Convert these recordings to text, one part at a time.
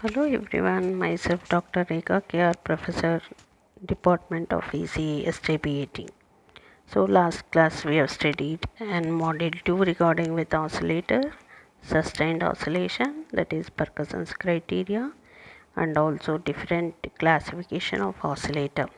Hello everyone, myself Dr. Rekha KR, Professor, Department of ECE SJBIT. So last class we have studied and module 2 regarding with oscillator, sustained oscillation, that is Parkinson's criteria, and also different classification of oscillator.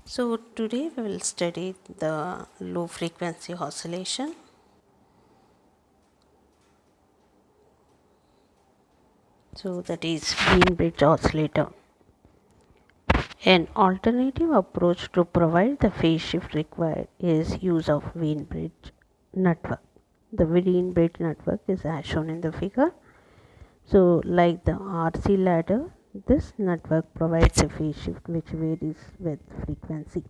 So today we will study the low frequency oscillation. So that is Wien bridge oscillator. An alternative approach to provide the phase shift required is use of Wien bridge network. The Wien bridge network is as shown in the figure. So, like the RC ladder, this network provides a phase shift which varies with frequency.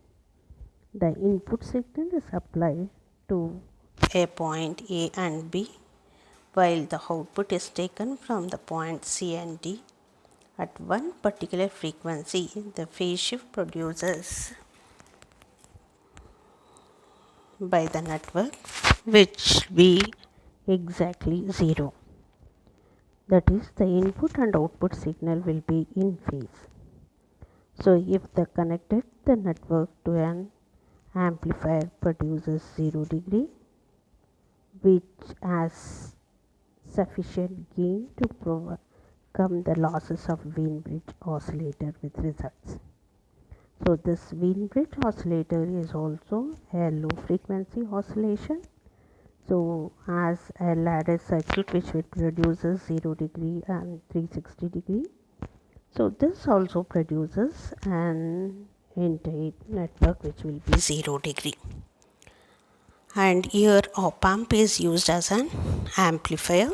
The input signal is applied to a point A and B, while the output is taken from the point C and D. At one particular frequency, the phase shift produces by the network which be exactly 0. That is, the input and output signal will be in phase. So, if the network to an amplifier produces 0 degree, which has sufficient gain to overcome the losses of Wien bridge oscillator with results. So this Wien bridge oscillator is also a low frequency oscillation. So as a ladder circuit which produces 0 degree and 360 degree. So this also produces an entire network which will be 0 degree. And here op amp is used as an amplifier,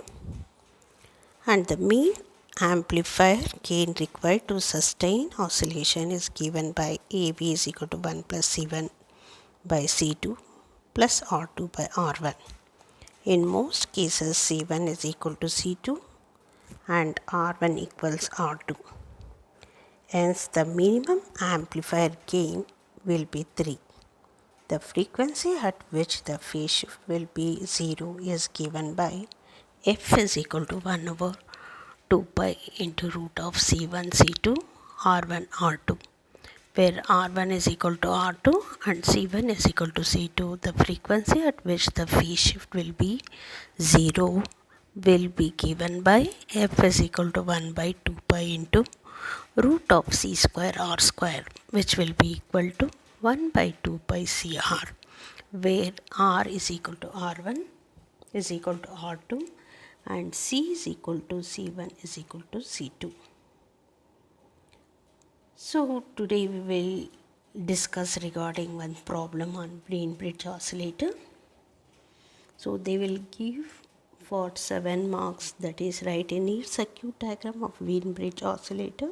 and the mean amplifier gain required to sustain oscillation is given by AV is equal to 1 plus C1 by C2 plus R2 by R1. In most cases, C1 is equal to C2 and R1 equals R2. Hence, the minimum amplifier gain will be 3. The frequency at which the phase shift will be 0 is given by F is equal to 1 over 2 pi into root of C1 C2 R1 R2, where R1 is equal to R2 and C1 is equal to C2. The frequency at which the phase shift will be 0 will be given by F is equal to 1 by 2 pi into root of C square R square, which will be equal to 1 by 2 pi CR, where R is equal to R1 is equal to R2 and C is equal to C1 is equal to C2. So today we will discuss regarding one problem on Wien bridge oscillator. So they will give for 7 marks, that is write a neat circuit diagram of Wien bridge oscillator,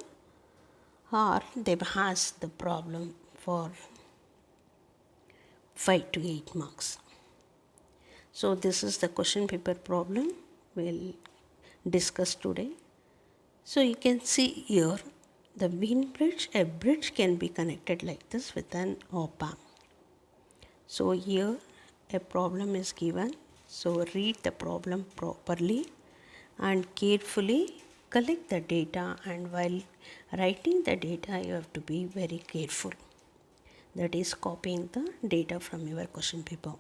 or they has the problem for 5 to 8 marks. So this is the question paper problem we'll discuss today. So you can see here the Wien bridge, a bridge can be connected like this with an op amp. So here a problem is given. So read the problem properly and carefully collect the data, and while writing the data you have to be very careful. That is copying the data from your question paper.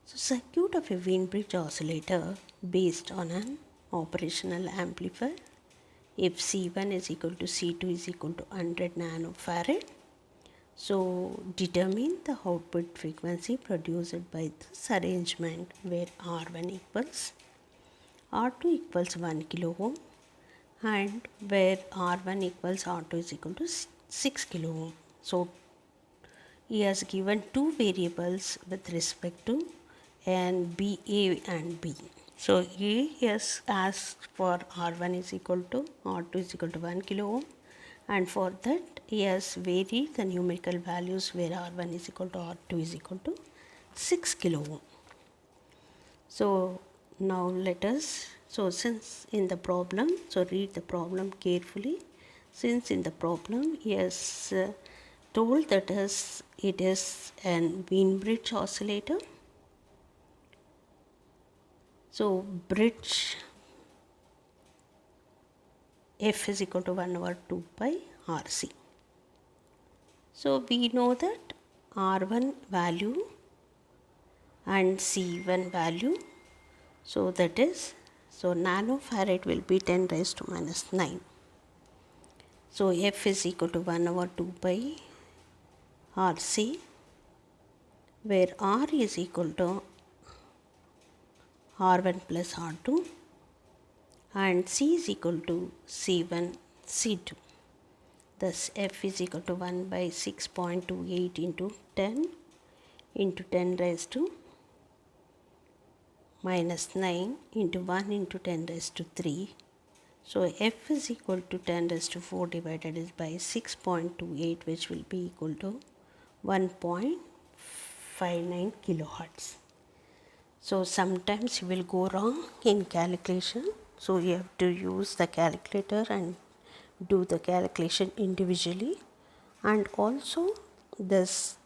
So circuit of a Wien bridge oscillator based on an operational amplifier. If C1 is equal to C2 is equal to 100 nanofarad, so determine the output frequency produced by this arrangement, where R1 equals R2 equals 1 kilo ohm and where R1 equals R2 is equal to 6 kilo ohm. So he has given two variables with respect to and B, A and B. So he has asked for R1 is equal to R2 is equal to 1 kilo ohm, and for that he has varied the numerical values where R1 is equal to R2 is equal to 6 kilo ohm. So now let us, so since in the problem, so read the problem carefully. Since in the problem he has told that it is an Wien bridge oscillator. So bridge f is equal to 1 over 2 pi RC. So we know that R1 value and C1 value, so that is, so nanofarad will be 10 raised to minus 9. So f is equal to 1 over 2 pi RC, where R is equal to R1 plus R2 and C is equal to C1 C2. Thus f is equal to 1 by 6.28 into 10 raised to minus 9 into 1 into 10 raised to 3. So f is equal to 10 raised to 4 divided is by 6.28, which will be equal to 1.59 kilohertz. So sometimes you will go wrong in calculation. So you have to use the calculator and do the calculation individually, and also this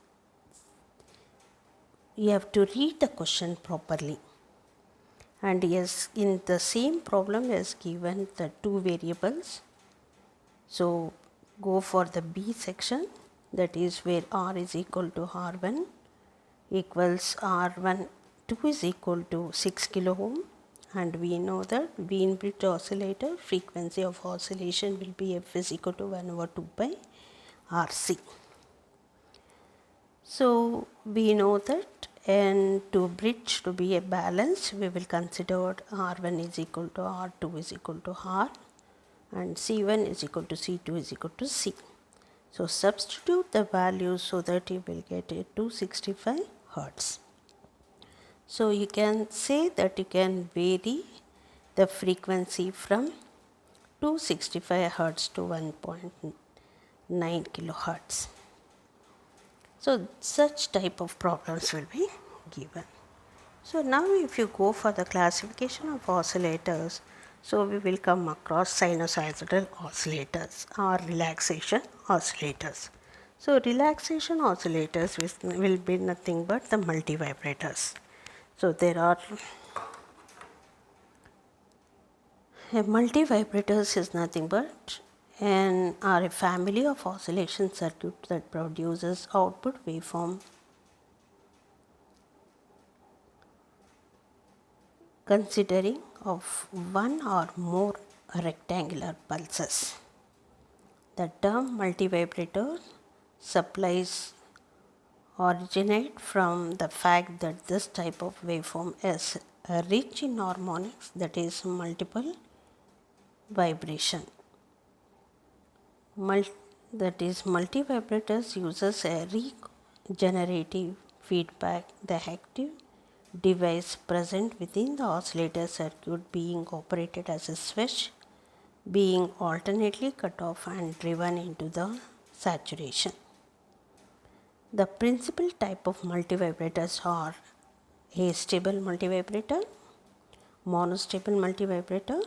you have to read the question properly. And yes, in the same problem is given the two variables. So go for the B section, that is where R is equal to R1 equals R1 2 is equal to 6 kilo ohm, and we know that Wien-Bridge oscillator frequency of oscillation will be f is equal to 1 over 2 pi RC. So we know that, and to bridge to be a balance, we will consider R1 is equal to R2 is equal to R, and C1 is equal to C2 is equal to C. So substitute the values so that you will get a 265 Hertz. So you can say that you can vary the frequency from 265 Hertz to 1.9 kilohertz. So such type of problems will be given. So now if you go for the classification of oscillators, so we will come across sinusoidal oscillators or relaxation oscillators. So relaxation oscillators will be nothing but the multivibrators. So there are multivibrators is nothing but are a family of oscillation circuit that produces output waveform considering of one or more rectangular pulses. The term multivibrator supplies originate from the fact that this type of waveform is rich in harmonics, that is multiple vibration. Multivibrators uses a regenerative feedback, the active device present within the oscillator circuit being operated as a switch, being alternately cut off and driven into the saturation. The principal type of multivibrators are astable multivibrator, monostable multivibrator,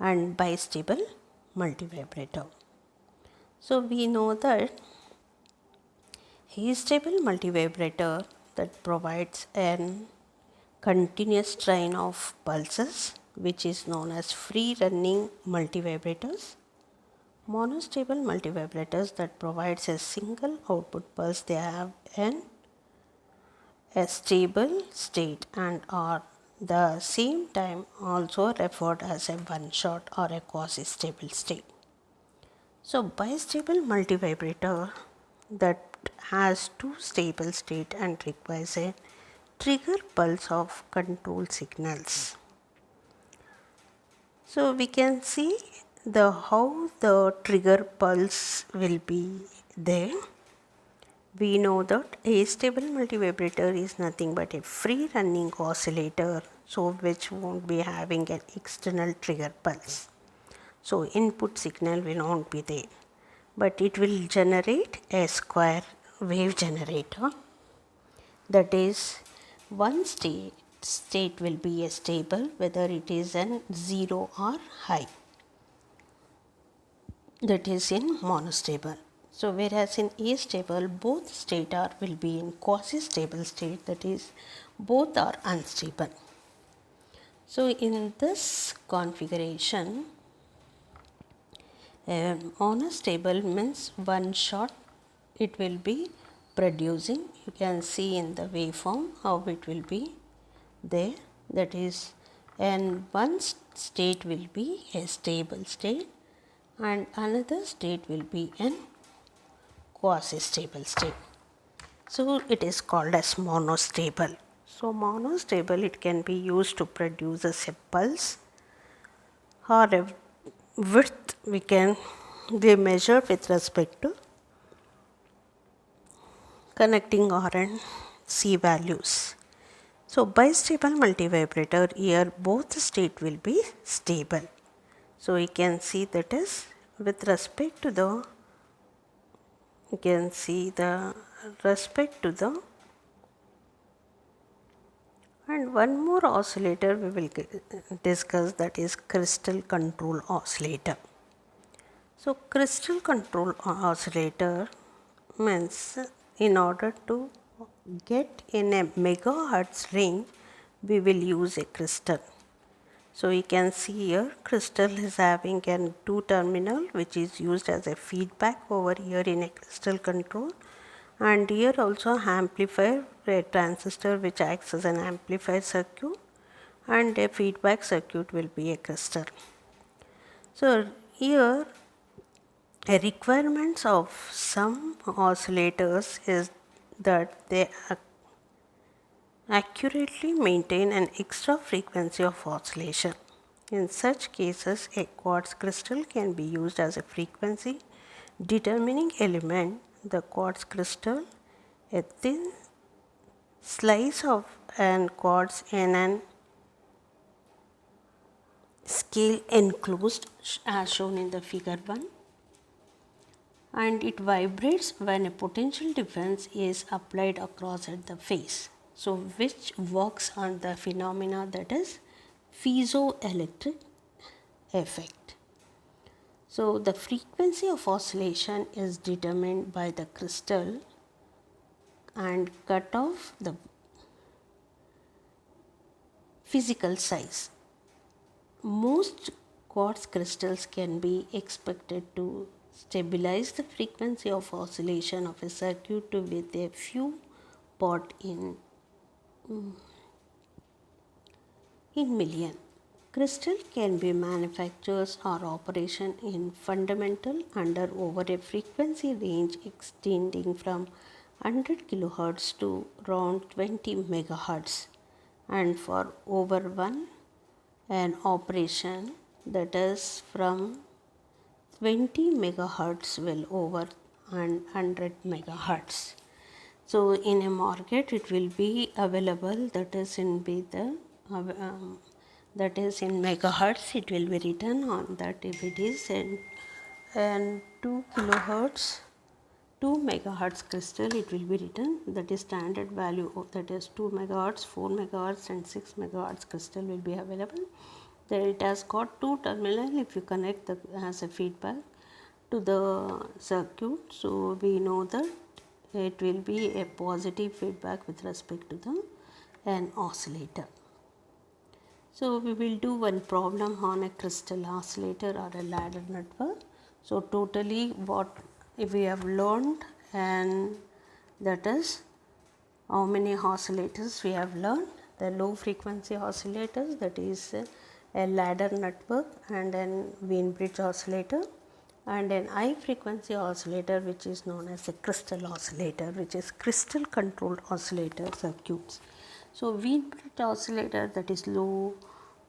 and bistable multivibrator. So we know that astable multivibrator that provides an continuous train of pulses, which is known as free running multivibrators. Monostable multivibrators that provides a single output pulse, they have a stable state and are the same time also referred as a one shot or a quasi stable state. So bistable multivibrator that has two stable state and requires a trigger pulse of control signals. So we can see how the trigger pulse will be there. We know that astable multivibrator is nothing but a free running oscillator, so which won't be having an external trigger pulse. So input signal will not be there, but it will generate a square wave generator, that is one state will be a stable, whether it is an 0 or high, that is in monostable. So whereas in astable, both state will be in quasi stable state, that is both are unstable. So in this configuration, Monostable means one shot it will be producing. You can see in the waveform how it will be there, that is, and one state will be a stable state and another state will be an quasi stable state. So it is called as monostable. So monostable, it can be used to produce a pulse or a width we measure with respect to connecting R and C values. So bistable multivibrator, here both state will be stable. So we can see that is with respect to the, you can see the respect to the, and one more oscillator we will discuss, that is crystal control oscillator. So crystal control oscillator means in order to get in a megahertz range we will use a crystal. So you can see here crystal is having a two terminal which is used as a feedback over here in a crystal control, and here also amplifier, a transistor which acts as an amplifier circuit, and a feedback circuit will be a crystal. So here a requirements of some oscillators is that they accurately maintain an extra frequency of oscillation. In such cases, a quartz crystal can be used as a frequency determining element. The quartz crystal, a thin slice of an quartz in an scale enclosed as shown in the figure 1, and it vibrates when a potential difference is applied across at the face. So which works on the phenomena that is piezoelectric effect. So the frequency of oscillation is determined by the crystal and cut off the physical size. Most quartz crystals can be expected to stabilize the frequency of oscillation of a circuit to with a few pot in million. Crystal can be manufactured or operation in fundamental under over a frequency range extending from 100 kHz to around 20 MHz, and for over one an operation that is from 20 MHz will over 100 MHz. So in a market it will be available, that is in that is in megahertz, it will be written on that. If it is in 2 kilohertz 2 megahertz crystal, it will be written, that is standard value of, that is 2 megahertz, 4 megahertz and 6 megahertz crystal will be available. There it has got two terminal. If you connect the as a feedback to the circuit, so we know that it will be a positive feedback with respect to the an oscillator. So we will do one problem on a crystal oscillator or a ladder network. So totally what we have learned, and that is how many oscillators we have learned. The low frequency oscillators, that is a ladder network and an Wien bridge oscillator, and an high frequency oscillator which is known as a crystal oscillator, which is crystal controlled oscillator circuits. So Wien bridge oscillator, that is low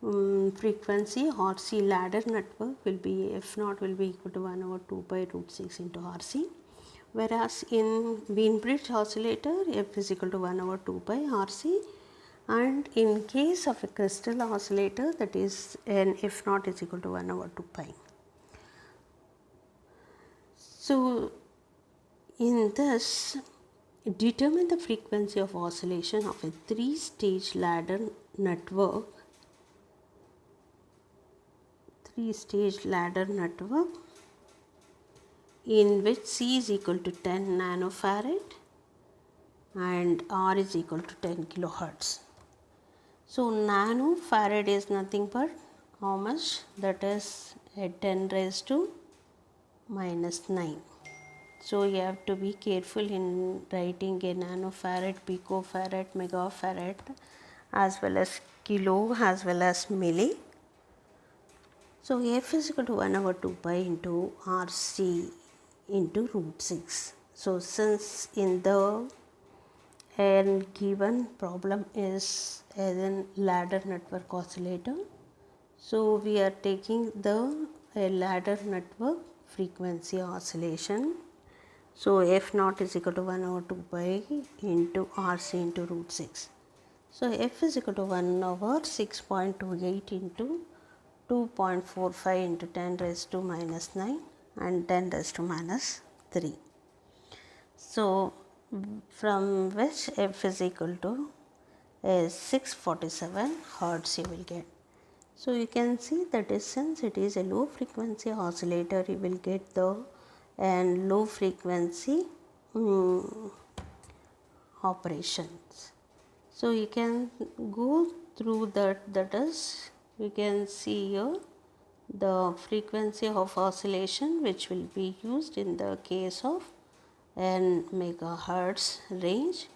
frequency RC ladder network, will be F naught will be equal to 1 over 2 pi root 6 into RC, whereas in Wien bridge oscillator F is equal to 1 over 2 pi RC, and in case of a crystal oscillator, that is an F naught is equal to 1 over 2 pi. So in this, determine the frequency of oscillation of a three-stage ladder network. In which C is equal to 10 nanofarad and R is equal to 10 kilohertz. So nanofarad is nothing but how much? That is 10 raised to minus 9. So you have to be careful in writing a nanofarad, picofarad, megafarad, as well as kilo, as well as milli. So f is equal to 1 over 2 pi into RC into root 6. So since in the and given problem is a ladder network oscillator, so we are taking the ladder network frequency oscillation. So f naught is equal to 1 over 2 pi into RC into root 6. So f is equal to 1 over 6.28 into 2.45 into 10 raised to minus 9 and 10 raised to minus 3. So from which f is equal to is 647 hertz you will get. So you can see that is, since it is a low frequency oscillator, you will get the and low frequency operations. So you can go through that is, you can see here the frequency of oscillation which will be used in the case of n megahertz range,